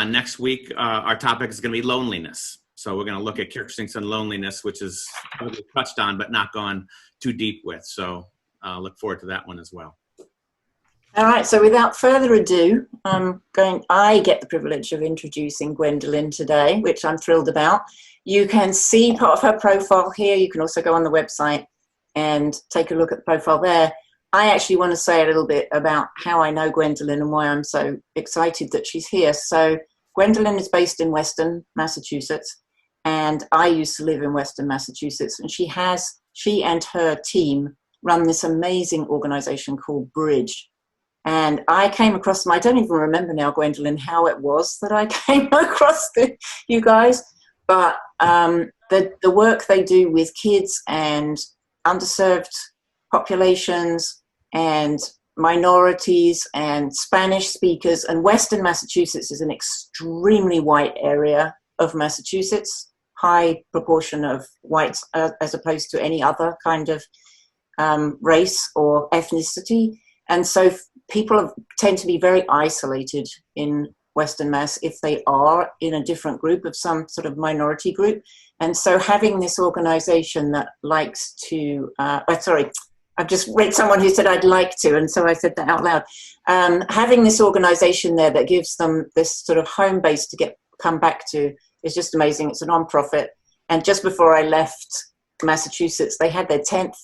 Next week, our topic is going to be loneliness. So we're going to look at character strengths and loneliness, which is touched on but not gone too deep with. So look forward to that one as well. All right, so without further ado, I get the privilege of introducing Gwendolyn today, which I'm thrilled about. You can see part of her profile here. You can also go on the website and take a look at the profile there. I actually want to say a little bit about how I know Gwendolyn and why I'm so excited that she's here. So Gwendolyn is based in Western Massachusetts, and I used to live in Western Massachusetts, and she and her team run this amazing organization called Bridge. And I came across them. I don't even remember now, Gwendolyn, how it was that I came across you guys, but the work they do with kids and underserved populations and minorities and Spanish speakers, and Western Massachusetts is an extremely white area of Massachusetts, high proportion of whites as opposed to any other kind of race or ethnicity. And so people tend to be very isolated in Western Mass if they are in a different group of some sort of minority group. And so having this organization that likes to, I've just read someone who said I'd like to, and so I said that out loud. Having this organization there that gives them this sort of home base to come back to is just amazing. It's a nonprofit. And just before I left Massachusetts, they had their 10th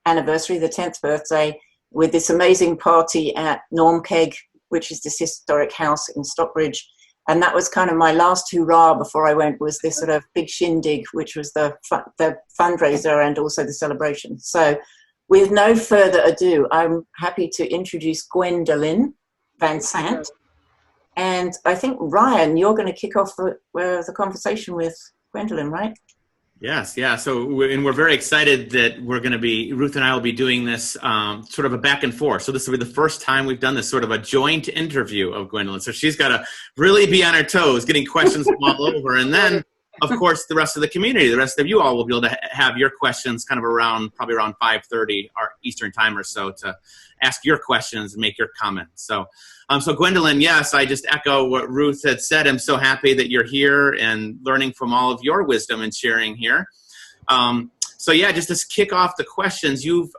anniversary, the 10th birthday, with this amazing party at Norm Keg, which is this historic house in Stockbridge. And that was kind of my last hurrah before I went, was this sort of big shindig, which was the fundraiser and also the celebration. So with no further ado, I'm happy to introduce Gwendolyn VanSant. And I think, Ryan, you're going to kick off the conversation with Gwendolyn, right? Yes, yeah. So, we're very excited that Ruth and I will be doing this sort of a back and forth. So this will be the first time we've done this sort of a joint interview of Gwendolyn. So she's got to really be on her toes, getting questions from all over. And then, of course, the rest of the community, the rest of you all will be able to have your questions kind of probably around 5:30 our Eastern time or so, to ask your questions and make your comments. So Gwendolyn, yes, I just echo what Ruth had said. I'm so happy that you're here and learning from all of your wisdom and sharing here. Just to kick off the questions, you've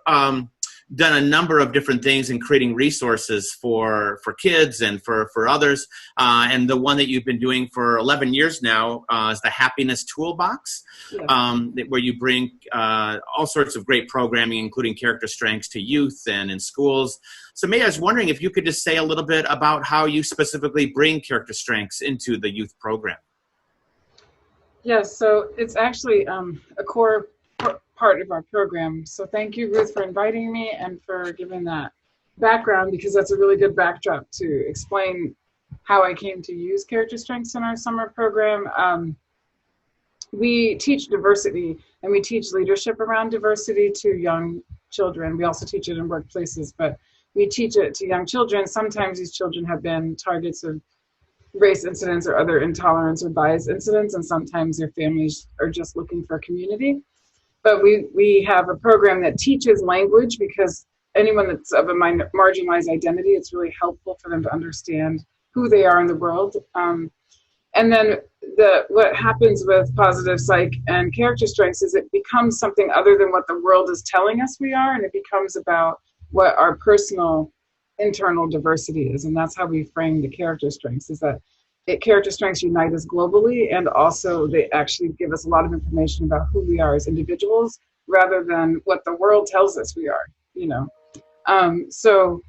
done a number of different things in creating resources for kids and for others. And the one that you've been doing for 11 years now is the Happiness Toolbox, where you bring all sorts of great programming, including character strengths, to youth and in schools. So maybe I was wondering if you could just say a little bit about how you specifically bring character strengths into the youth program. Yes, so it's actually a core part of our program. So thank you, Ruth, for inviting me and for giving that background, because that's a really good backdrop to explain how I came to use character strengths in our summer program. We teach diversity and we teach leadership around diversity to young children. We also teach it in workplaces, but we teach it to young children. Sometimes these children have been targets of race incidents or other intolerance or bias incidents, and sometimes their families are just looking for community. But we have a program that teaches language, because anyone that's of a marginalized identity, it's really helpful for them to understand who they are in the world. And then what happens with positive psych and character strengths is it becomes something other than what the world is telling us we are, and it becomes about what our personal internal diversity is. And that's how we frame the character strengths, is that character strengths unite us globally, and also they actually give us a lot of information about who we are as individuals rather than what the world tells us we are, So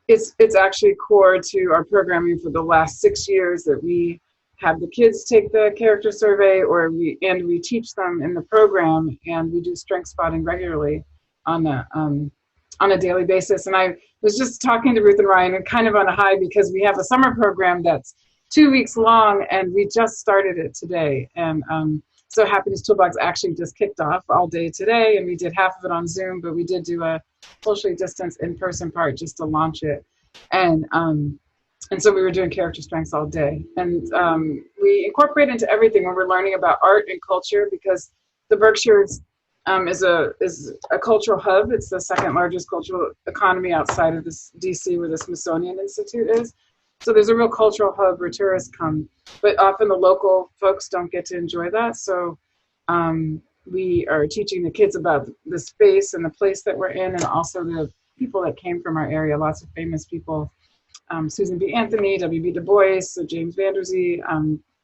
it's actually core to our programming for the last 6 years that we have the kids take the character survey, we teach them in the program, and we do strength spotting regularly on a daily basis. And I was just talking to Ruth and Ryan, and kind of on a high, because we have a summer program that's 2 weeks long, and we just started it today. And so Happiness Toolbox actually just kicked off all day today, and we did half of it on Zoom, but we did do a socially distanced in-person part just to launch it. And so we were doing character strengths all day. And we incorporate into everything when we're learning about art and culture, because the Berkshires is a cultural hub. It's the second largest cultural economy outside of this DC, where the Smithsonian Institute is. So there's a real cultural hub where tourists come, but often the local folks don't get to enjoy that. So we are teaching the kids about the space and the place that we're in, and also the people that came from our area, lots of famous people. Susan B. Anthony, W.B. Du Bois, so James Vanderzee,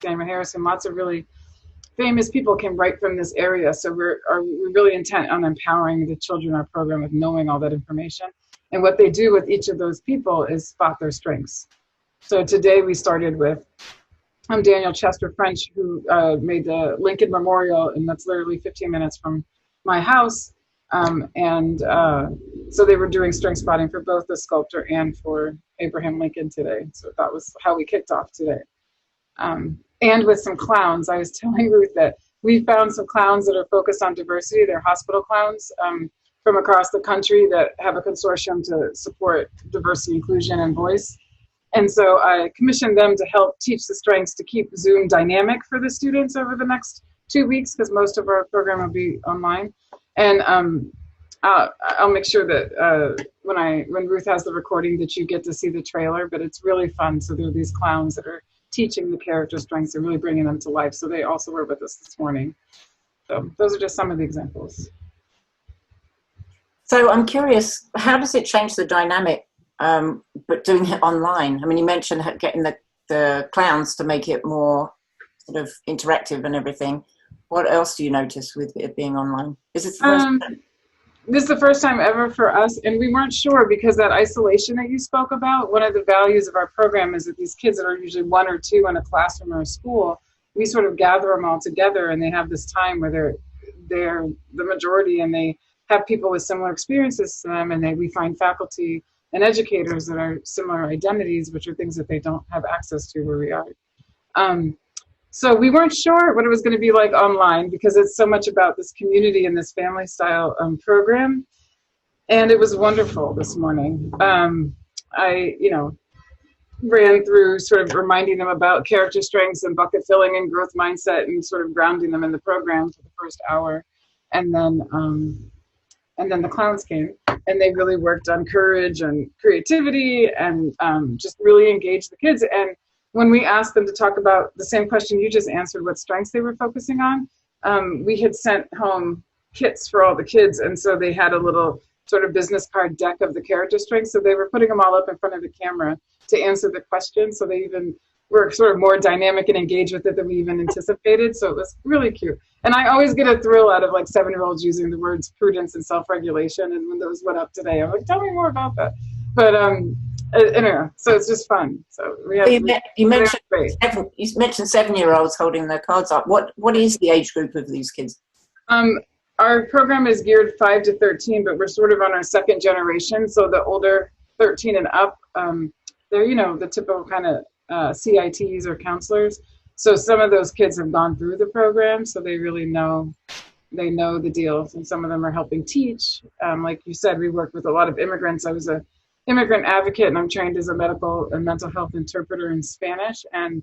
Daniel Harrison, lots of really famous people came right from this area. So we're really intent on empowering the children in our program with knowing all that information. And what they do with each of those people is spot their strengths. So today we started with Daniel Chester French, who made the Lincoln Memorial, and that's literally 15 minutes from my house. So they were doing strength spotting for both the sculptor and for Abraham Lincoln today. So that was how we kicked off today. And with some clowns, I was telling Ruth that we found some clowns that are focused on diversity. They're hospital clowns from across the country that have a consortium to support diversity, inclusion, and voice. And so I commissioned them to help teach the strengths to keep Zoom dynamic for the students over the next 2 weeks, because most of our program will be online. And I'll make sure that when Ruth has the recording that you get to see the trailer, but it's really fun. So there are these clowns that are teaching the character strengths and really bringing them to life. So they also were with us this morning. So those are just some of the examples. So I'm curious, how does it change the dynamic, but doing it online? I mean, you mentioned getting the clowns to make it more sort of interactive and everything. What else do you notice with it being online? Is it the first time? This is the first time ever for us, and we weren't sure because that isolation that you spoke about, one of the values of our program is that these kids that are usually 1 or 2 in a classroom or a school, we sort of gather them all together, and they have this time where they're the majority, and they have people with similar experiences to them, and we find faculty and educators that are similar identities, which are things that they don't have access to where we are. So we weren't sure what it was going to be like online because it's so much about this community and this family style program. And it was wonderful this morning. I ran through sort of reminding them about character strengths and bucket filling and growth mindset and sort of grounding them in the program for the first hour. And then the clowns came and they really worked on courage and creativity and just really engaged the kids. And when we asked them to talk about the same question you just answered, what strengths they were focusing on, we had sent home kits for all the kids. And so they had a little sort of business card deck of the character strengths. So they were putting them all up in front of the camera to answer the question. So they even were sort of more dynamic and engaged with it than we even anticipated. So it was really cute. And I always get a thrill out of like 7-year-olds using the words prudence and self-regulation. And when those went up today, I'm like, tell me more about that. But anyway, so it's just fun. So you mentioned 7-year-olds holding their cards up. What is the age group of these kids? Our program is geared 5 to 13, but we're sort of on our second generation. So the older 13 and up, they're the typical kind of CITs or counselors. So some of those kids have gone through the program, so they really know the deals, and some of them are helping teach. Like you said, we work with a lot of immigrants. I was a immigrant advocate, and I'm trained as a medical and mental health interpreter in Spanish. And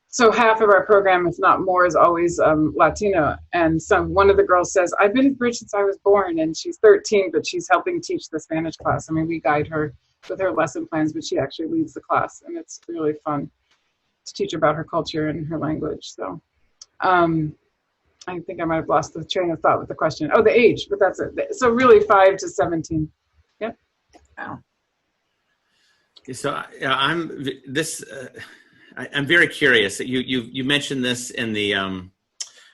so half of our program, if not more, is always Latino. And one of the girls says, I've been at Bridge since I was born, and she's 13, but she's helping teach the Spanish class. I mean, we guide her with her lesson plans, but she actually leads the class, and it's really fun to teach her about her culture and her language. So I think I might have lost the train of thought with the question. Oh, the age, but that's it. So really 5 to 17. Yep. Wow. So I'm very curious that you mentioned this in the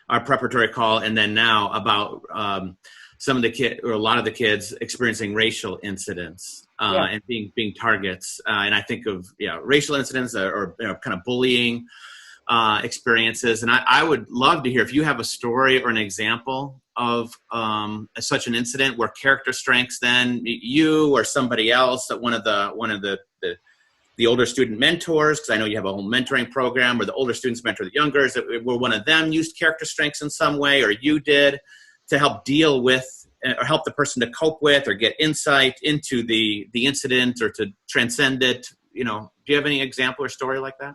our preparatory call, and then now about some of the kids or a lot of the kids experiencing racial incidents and being targets. And I think of racial incidents or kind of bullying experiences. And I would love to hear if you have a story or an example of such an incident where character strengths, then you or somebody else, that one of the older student mentors, because I know you have a whole mentoring program where the older students mentor the younger, where one of them used character strengths in some way, or you did, to help deal with or help the person to cope with or get insight into the incident or to transcend it. Do you have any example or story like that?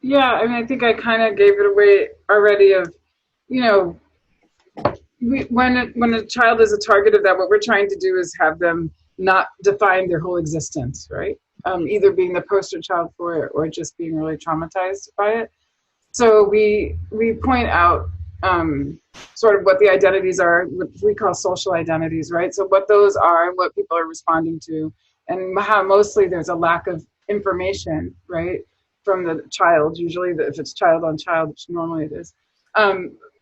Yeah, I mean, I think I kind of gave it away already of, when a child is a target of that, what we're trying to do is have them not define their whole existence, right? either being the poster child for it or just being really traumatized by it. So we point out sort of what the identities are, what we call social identities, right? So what those are, what people are responding to, and how mostly there's a lack of information, right, from the child, usually if it's child on child, which normally it is,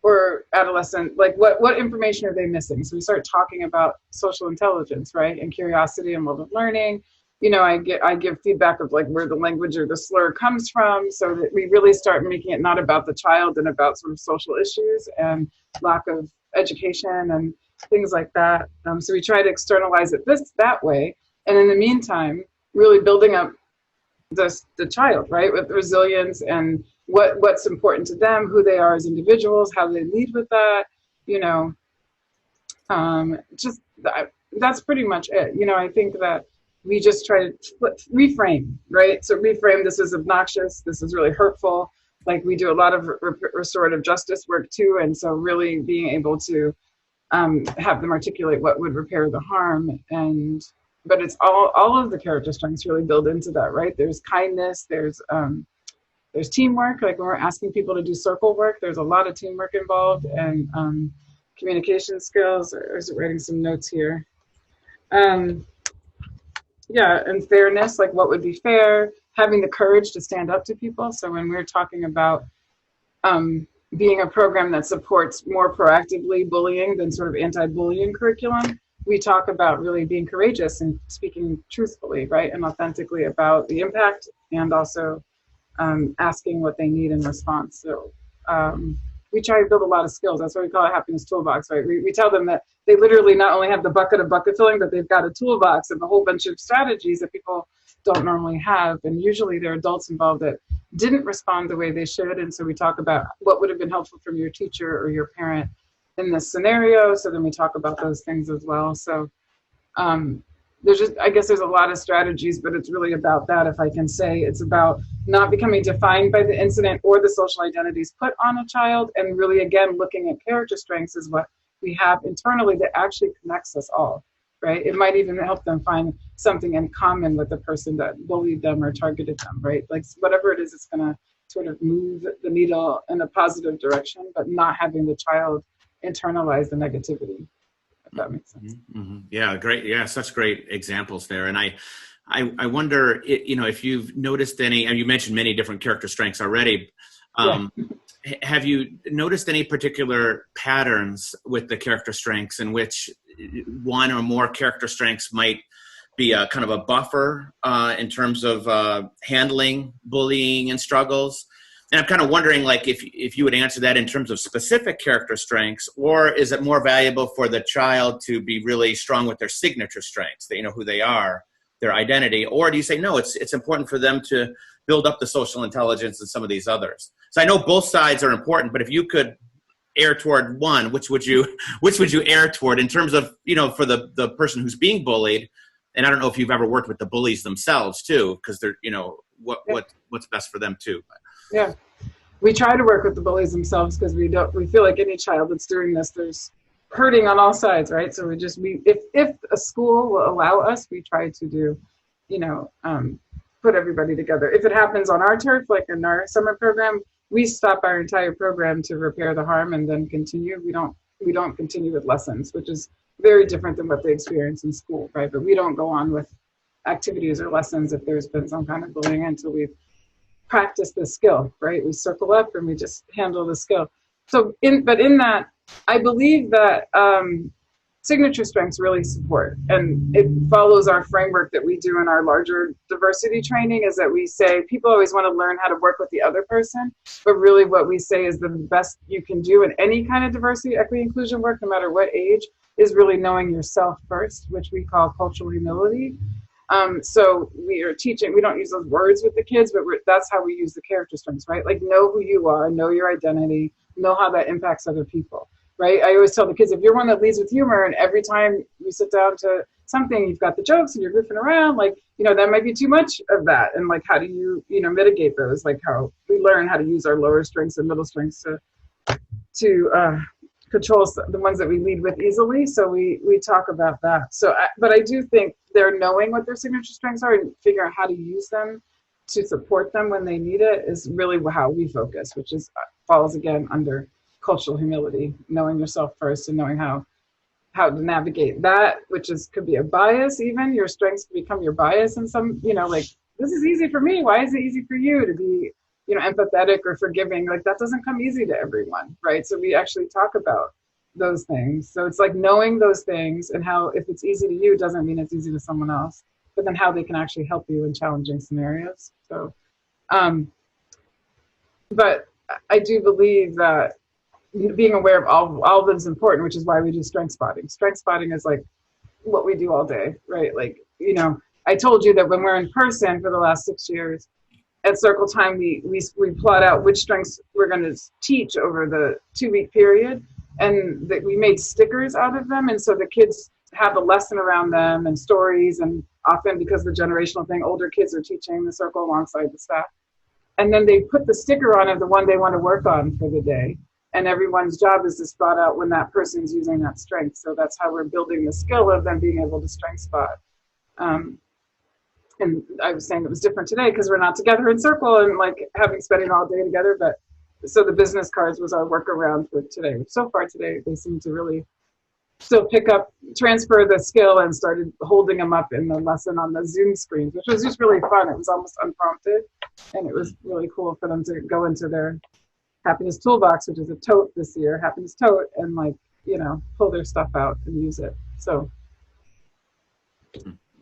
or adolescent, like what information are they missing? So we start talking about social intelligence, right, and curiosity and love of learning. You know, I give feedback of like where the language or the slur comes from, so that we really start making it not about the child and about sort of social issues and lack of education and things like that. So we try to externalize it that way, and in the meantime, really building up the child, right, with resilience and what's important to them, who they are as individuals, how they lead with that, you know, that's pretty much it. You know, I think that we just try to reframe, right? So reframe, this is obnoxious, this is really hurtful. Like we do a lot of restorative justice work too, and so really being able to have them articulate what would repair the harm. But it's all of the character strengths really build into that, right? There's kindness, there's teamwork, like when we're asking people to do circle work, there's a lot of teamwork involved, and communication skills. I was writing some notes here. Yeah, and fairness, like what would be fair, having the courage to stand up to people. So when we're talking about being a program that supports more proactively bullying than sort of anti-bullying curriculum, we talk about really being courageous and speaking truthfully, right, and authentically about the impact, and also asking what they need in response. So we try to build a lot of skills. That's why we call it happiness toolbox, right? We tell them that they literally not only have the bucket of bucket filling, but they've got a toolbox of a whole bunch of strategies that people don't normally have. And usually there are adults involved that didn't respond the way they should. And so we talk about what would have been helpful from your teacher or your parent in this scenario. So then we talk about those things as well. So I guess there's a lot of strategies, but it's really about that, if I can say. It's about not becoming defined by the incident or the social identities put on a child, and really, again, looking at character strengths is what we have internally that actually connects us all, right? It might even help them find something in common with the person that bullied them or targeted them, right? Like whatever it is, it's going to sort of move the needle in a positive direction, but not having the child internalize the negativity. That makes sense. Mm-hmm. Yeah, great. Yeah, such great examples there. And I wonder, you know, if you've noticed any, and you mentioned many different character strengths already. Have you noticed any particular patterns with the character strengths in which one or more character strengths might be a kind of a buffer in terms of handling bullying and struggles? And I'm kind of wondering, like, if you would answer that in terms of specific character strengths, or is it more valuable for the child to be really strong with their signature strengths, that you know who they are, their identity, or do you say no? It's important for them to build up the social intelligence and some of these others. So I know both sides are important, but if you could err toward one, which would you err toward in terms of, you know, for the person who's being bullied? And I don't know if you've ever worked with the bullies themselves too, because they're, you know, what's best for them too. Yeah, we try to work with the bullies themselves, because we feel like any child that's doing this, there's hurting on all sides, right? So if a school will allow us, we try to do, you know, put everybody together. If it happens on our turf, like in our summer program, we stop our entire program to repair the harm and then continue. We don't continue with lessons, which is very different than what they experience in school, right? But we don't go on with activities or lessons if there's been some kind of bullying until we've practiced the skill, right? We circle up and we just handle the skill. So in that, I believe that signature strengths really support, and it follows our framework that we do in our larger diversity training, is that we say people always want to learn how to work with the other person, but really what we say is the best you can do in any kind of diversity, equity, inclusion work, no matter what age, is really knowing yourself first, which we call cultural humility. So we are teaching, we don't use those words with the kids, but that's how we use the character strengths, right? Like know who you are, know your identity, know how that impacts other people, right? I always tell the kids, if you're one that leads with humor and every time you sit down to something, you've got the jokes and you're goofing around, like, you know, that might be too much of that. And like, how do you, you know, mitigate those? Like how we learn how to use our lower strengths and middle strengths to controls the ones that we lead with easily. So we talk about that. So, but I do think they're knowing what their signature strengths are and figuring out how to use them to support them when they need it is really how we focus, which is falls again under cultural humility, knowing yourself first and knowing how to navigate that, which could be a bias. Even your strengths can become your bias in some, like, this is easy for me. Why is it easy for you to be, empathetic or forgiving? Like, that doesn't come easy to everyone, right? So we actually talk about those things. So it's like knowing those things and how, if it's easy to you, doesn't mean it's easy to someone else, but then how they can actually help you in challenging scenarios. So, but I do believe that being aware of all of them is important, which is why we do strength spotting. Strength spotting is like what we do all day, right? Like, I told you that when we're in person for the last 6 years, at circle time, we plot out which strengths we're going to teach over the 2-week period, and that we made stickers out of them. And so the kids have a lesson around them and stories, and often because of the generational thing, older kids are teaching the circle alongside the staff. And then they put the sticker on of the one they want to work on for the day. And everyone's job is to spot out when that person's using that strength. So that's how we're building the skill of them being able to strength spot. And I was saying it was different today because we're not together in circle and like spending all day together. But so the business cards was our workaround for today. So far today, they seem to really still transfer the skill, and started holding them up in the lesson on the Zoom screens, which was just really fun. It was almost unprompted. And it was really cool for them to go into their happiness toolbox, which is a tote this year, happiness tote, and pull their stuff out and use it. So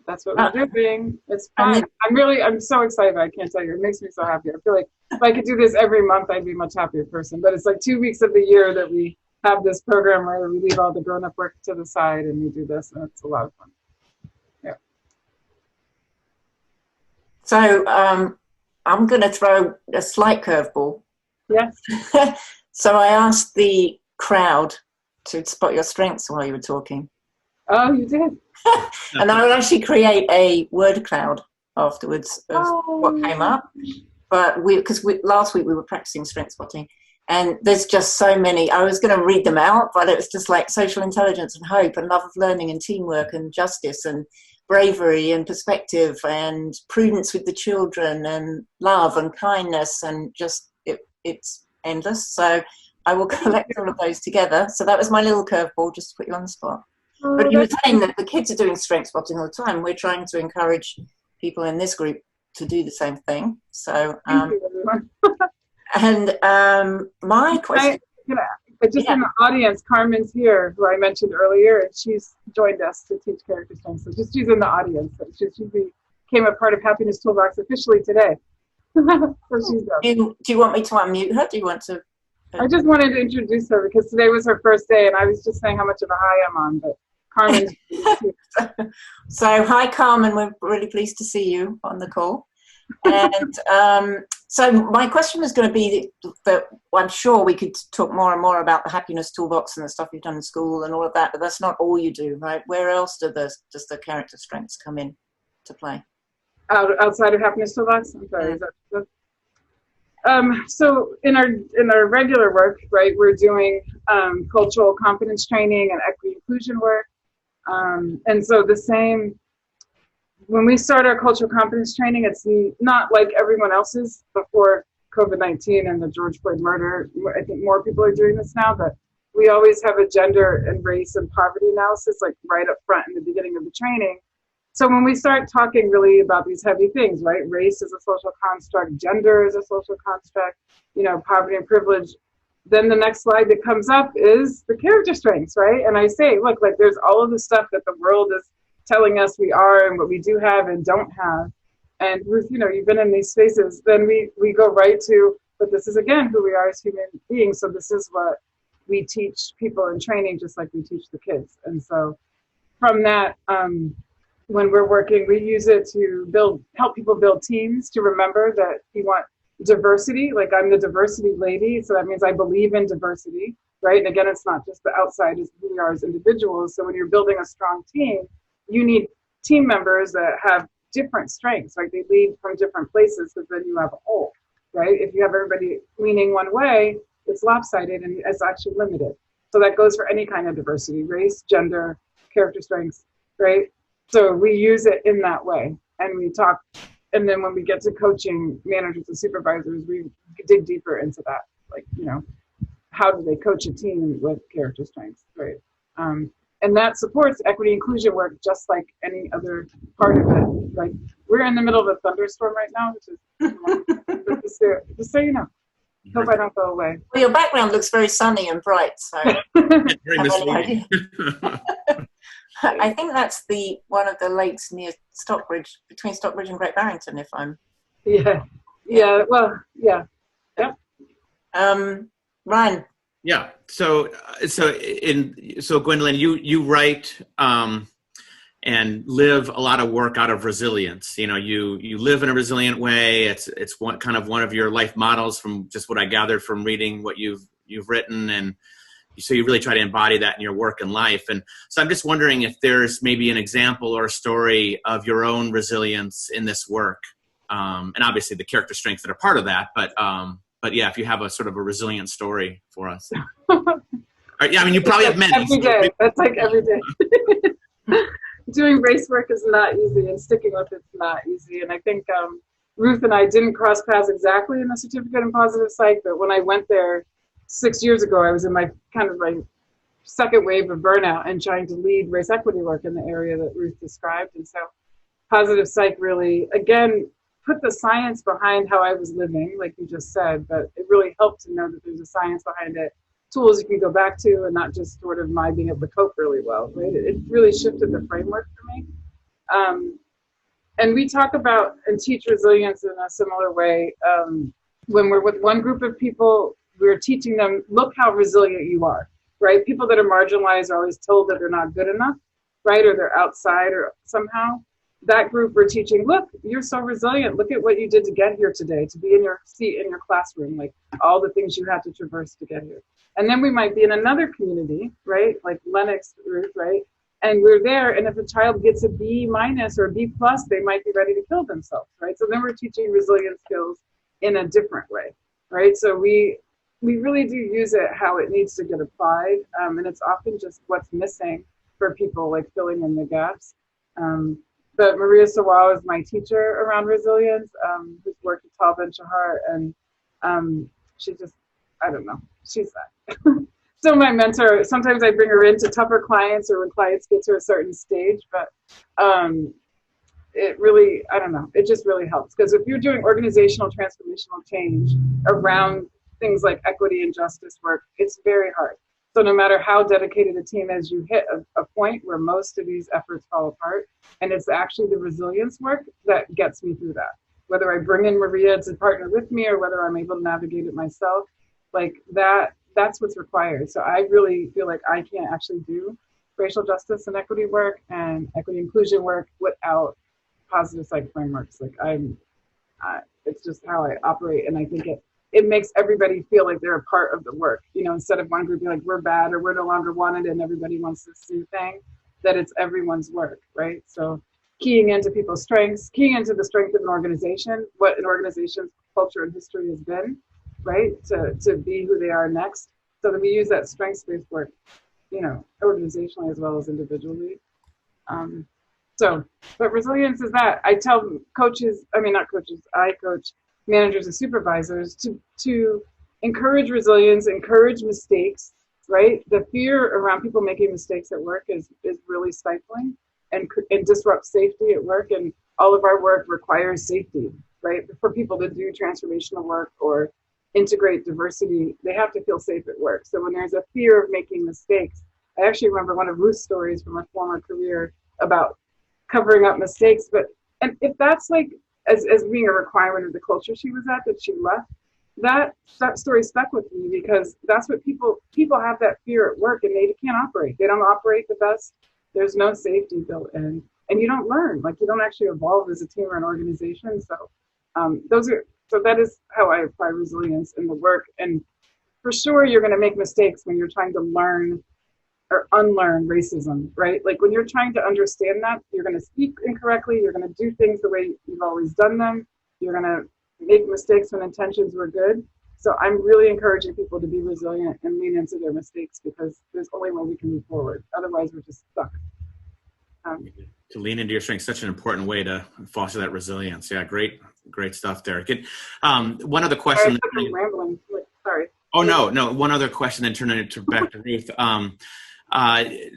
that's what we're doing. It's fun. I'm so excited. I can't tell you. It makes me so happy. I feel like if I could do this every month, I'd be a much happier person. But it's like 2 weeks of the year that we have this program where we leave all the grown-up work to the side and we do this, and it's a lot of fun. Yeah. So I'm going to throw a slight curveball. Yes. So I asked the crowd to spot your strengths while you were talking. Oh, you did? And I would actually create a word cloud afterwards of what came up. But because last week we were practicing strength spotting, and there's just so many. I was going to read them out, but it was just like social intelligence and hope and love of learning and teamwork and justice and bravery and perspective and prudence with the children and love and kindness, and just it's endless. So I will collect all of those together. So that was my little curveball, just to put you on the spot. But you were saying that the kids are doing strength spotting all the time. We're trying to encourage people in this group to do the same thing. So, and my question. In the audience, Carmen's here, who I mentioned earlier, and she's joined us to teach character strengths. So she's in the audience. So she became a part of Happiness Toolbox officially today. So she's up. Do you want me to unmute her? Do you want to? I just wanted to introduce her because today was her first day, and I was just saying how much of a high I'm on, but Carmen's So hi, Carmen. We're really pleased to see you on the call. And so my question was going to be that I'm sure we could talk more and more about the happiness toolbox and the stuff you've done in school and all of that, but that's not all you do, right? Where else does the character strengths come in to play? Outside of happiness toolbox? I'm sorry. So in our regular work, right, we're doing cultural competence training and equity inclusion work. And so when we start our cultural competence training, it's not like everyone else's before COVID-19 and the George Floyd murder. I think more people are doing this now, but we always have a gender and race and poverty analysis like right up front in the beginning of the training. So when we start talking really about these heavy things, right, race is a social construct, gender is a social construct, poverty and privilege, then the next slide that comes up is the character strengths, right? And I say, look, like there's all of the stuff that the world is telling us we are and what we do have and don't have. And Ruth, you've been in these spaces, then we go right to, but this is again who we are as human beings. So this is what we teach people in training, just like we teach the kids. And so from that, when we're working, we use it to help people build teams, to remember that you want diversity. Like I'm the diversity lady, so that means I believe in diversity, right? And again, it's not just the outside, it's who we are as individuals. So when you're building a strong team, you need team members that have different strengths, right? They lead from different places, because then you have a whole, right? If you have everybody leaning one way, it's lopsided and it's actually limited. So that goes for any kind of diversity, race, gender, character strengths, right? So we use it in that way, and we talk. And then when we get to coaching managers and supervisors, we dig deeper into that. Like, how do they coach a team with character strengths, right? And that supports equity inclusion work just like any other part of it. Like, we're in the middle of a thunderstorm right now, which is just so you know. Hope I don't go away. Well, your background looks very sunny and bright, so Very misleading. I think that's one of the lakes near Stockbridge, between Stockbridge and Great Barrington, if I'm. Yeah. Well, yeah. Yep. Ryan. Yeah. So Gwendolyn, you write and live a lot of work out of resilience. You live in a resilient way. It's one of your life models from just what I gathered from reading what you've written, and so you really try to embody that in your work and life. And so I'm just wondering if there's maybe an example or a story of your own resilience in this work, and obviously the character strengths that are part of that. But yeah, if you have a sort of a resilient story for us. Yeah, I mean, you probably have many. Every day. That's like every day. Doing race work is not easy, and sticking with it's not easy. And I think Ruth and I didn't cross paths exactly in the certificate in positive psych, but when I went there 6 years ago, I was in my second wave of burnout and trying to lead race equity work in the area that Ruth described. And so positive psych really, again, put the science behind how I was living, like you just said, but it really helped to know that there's a science behind it, tools you can go back to, and not just sort of my being able to cope really well, right? It really shifted the framework for me. And we talk about and teach resilience in a similar way. When we're with one group of people, we're teaching them, look how resilient you are, right? People that are marginalized are always told that they're not good enough, right? Or they're outside or somehow. That group we're teaching, look, you're so resilient. Look at what you did to get here today, to be in your seat in your classroom, like all the things you had to traverse to get here. And then we might be in another community, right? Like Lennox, Ruth, right? And we're there, and if a child gets a B- or a B+, they might be ready to kill themselves, right? So then we're teaching resilience skills in a different way, right? So we really do use it how it needs to get applied, and it's often just what's missing for people, like filling in the gaps. But Maria Sawal is my teacher around resilience, who's worked with Tal Ben-Shahar, and she just, I don't know, she's that. So my mentor, sometimes I bring her into tougher clients or when clients get to a certain stage, but it really, I don't know, it just really helps. Because if you're doing organizational transformational change around things like equity and justice work, it's very hard. So no matter how dedicated a team is, you hit a point where most of these efforts fall apart. And it's actually the resilience work that gets me through that. Whether I bring in Maria to partner with me or whether I'm able to navigate it myself, like that's what's required. So I really feel like I can't actually do racial justice and equity work and equity inclusion work without positive psych frameworks. Like it's just how I operate. And I think it makes everybody feel like they're a part of the work, instead of one group being like, we're bad or we're no longer wanted and everybody wants this new thing, that it's everyone's work, right? So keying into people's strengths, keying into the strength of an organization, what an organization's culture and history has been, right? To be who they are next. So that we use that strengths-based work, organizationally as well as individually. But resilience is that. I tell I coach managers and supervisors to encourage resilience, encourage mistakes, right? The fear around people making mistakes at work is really stifling and disrupts safety at work. And all of our work requires safety, right? For people to do transformational work or integrate diversity, they have to feel safe at work. So when there's a fear of making mistakes, I actually remember one of Ruth's stories from her former career about covering up mistakes. And if that's like, as being a requirement of the culture she was at, that she left, that story stuck with me because that's what people have, that fear at work, and they can't operate. They don't operate the best. There's no safety built in, and you don't learn. Like, you don't actually evolve as a team or an organization. So that is how I apply resilience in the work. And for sure, you're going to make mistakes when you're trying to learn or unlearn racism, right? Like when you're trying to understand that, you're going to speak incorrectly, you're going to do things the way you've always done them, you're going to make mistakes when intentions were good. So I'm really encouraging people to be resilient and lean into their mistakes, because there's only one we can move forward. Otherwise, we're just stuck. To lean into your strength, such an important way to foster that resilience. Yeah, great stuff there. Good. One other question. Sorry, I'm rambling. Sorry. Oh, no. One other question, then turn it back to Ruth.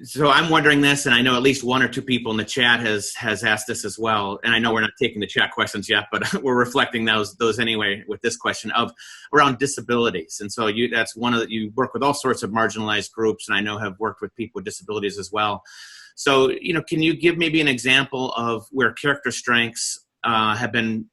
So I'm wondering this, and I know at least one or two people in the chat has asked this as well. And I know we're not taking the chat questions yet, but we're reflecting those anyway with this question of around disabilities. And so that's one of the, you work with all sorts of marginalized groups, and I know have worked with people with disabilities as well. So, can you give maybe an example of where character strengths have been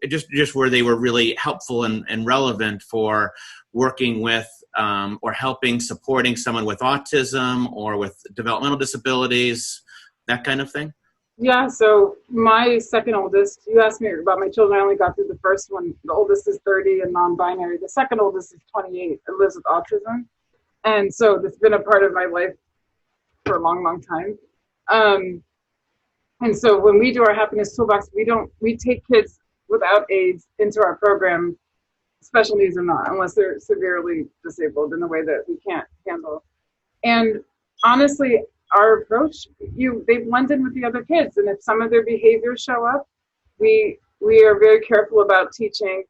just where they were really helpful and relevant for working with or helping, supporting someone with autism or with developmental disabilities, that kind of thing? Yeah, so my second oldest, you asked me about my children. I only got through the first one. The oldest is 30 and non-binary. The second oldest is 28 and lives with autism. And so that's been a part of my life for a long, long time. And so when we do our happiness toolbox, we take kids without aids into our program, special needs or not, unless they're severely disabled in a way that we can't handle. And honestly, our approach, they blend in with the other kids. And if some of their behaviors show up, we are very careful about teaching,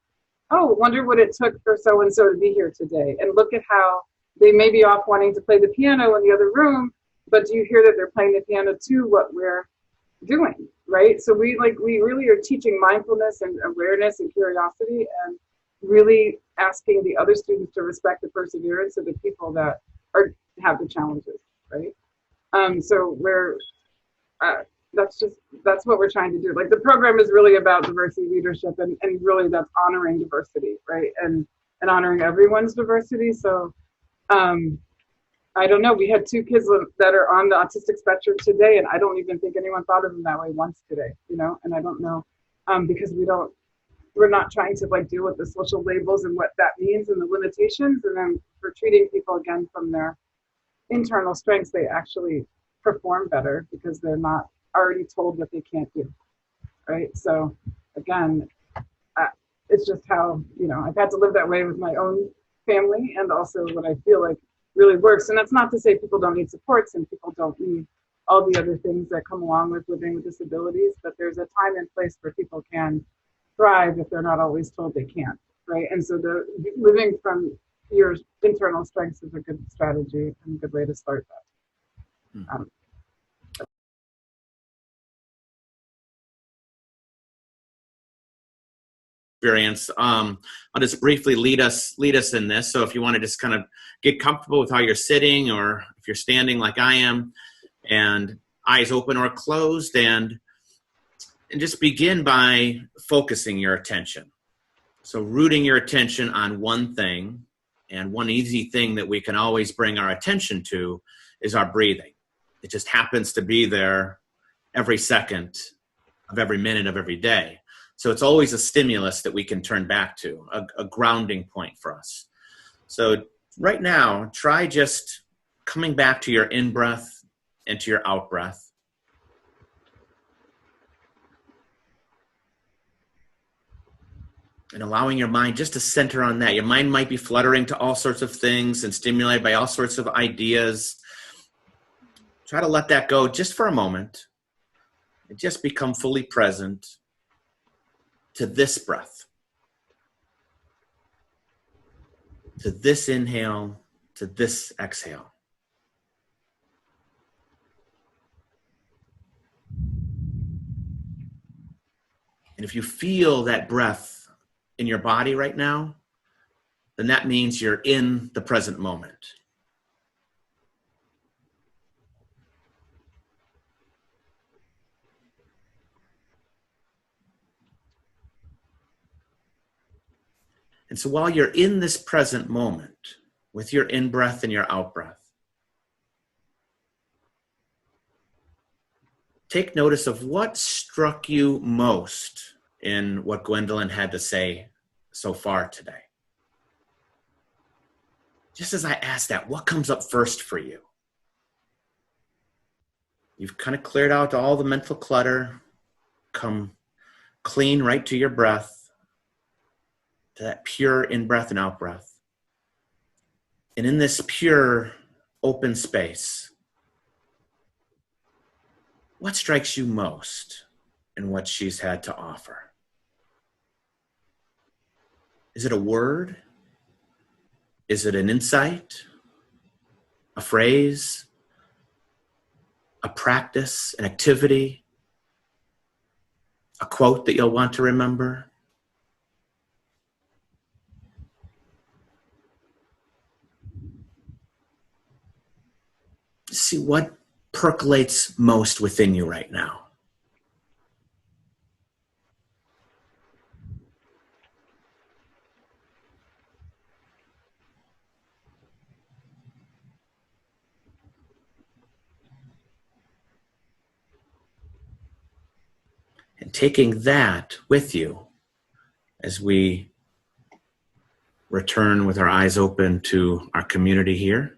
wonder what it took for so-and-so to be here today. And look at how they may be off wanting to play the piano in the other room, but do you hear that they're playing the piano to what we're doing, right? So we really are teaching mindfulness and awareness and curiosity, and really asking the other students to respect the perseverance of the people that have the challenges, right? So that's what we're trying to do. Like, the program is really about diversity leadership, and really that's honoring diversity, right? And honoring everyone's diversity. So I don't know, we had 2 kids that are on the autistic spectrum today, and I don't even think anyone thought of them that way once today, and I don't know, because we're not trying to deal with the social labels and what that means and the limitations. And then for treating people again from their internal strengths, they actually perform better because they're not already told what they can't do, right? So again, it's just how, I've had to live that way with my own family, and also what I feel like really works. And that's not to say people don't need supports and people don't need all the other things that come along with living with disabilities, but there's a time and place where people can thrive if they're not always told they can't, right? And so living from your internal strengths is a good strategy and a good way to start that. Experience. I'll just briefly lead us in this. So if you want to just kind of get comfortable with how you're sitting, or if you're standing like I am, and eyes open or closed, and just begin by focusing your attention. So rooting your attention on one thing, and one easy thing that we can always bring our attention to is our breathing. It just happens to be there every second of every minute of every day. So it's always a stimulus that we can turn back to, a grounding point for us. So right now, try just coming back to your in-breath and to your out-breath. And allowing your mind just to center on that. Your mind might be fluttering to all sorts of things and stimulated by all sorts of ideas. Try to let that go just for a moment and just become fully present to this breath, to this inhale, to this exhale. And if you feel that breath in your body right now, then that means you're in the present moment. And so while you're in this present moment with your in-breath and your out-breath, take notice of what struck you most in what Gwendolyn had to say so far today. Just as I asked that, what comes up first for you? You've kind of cleared out all the mental clutter, come clean right to your breath. to that pure in-breath and out-breath. And in this pure, open space, what strikes you most in what she's had to offer? Is it a word? Is it an insight? A phrase? A practice? An activity? A quote that you'll want to remember? See what percolates most within you right now. And taking that with you as we return with our eyes open to our community here.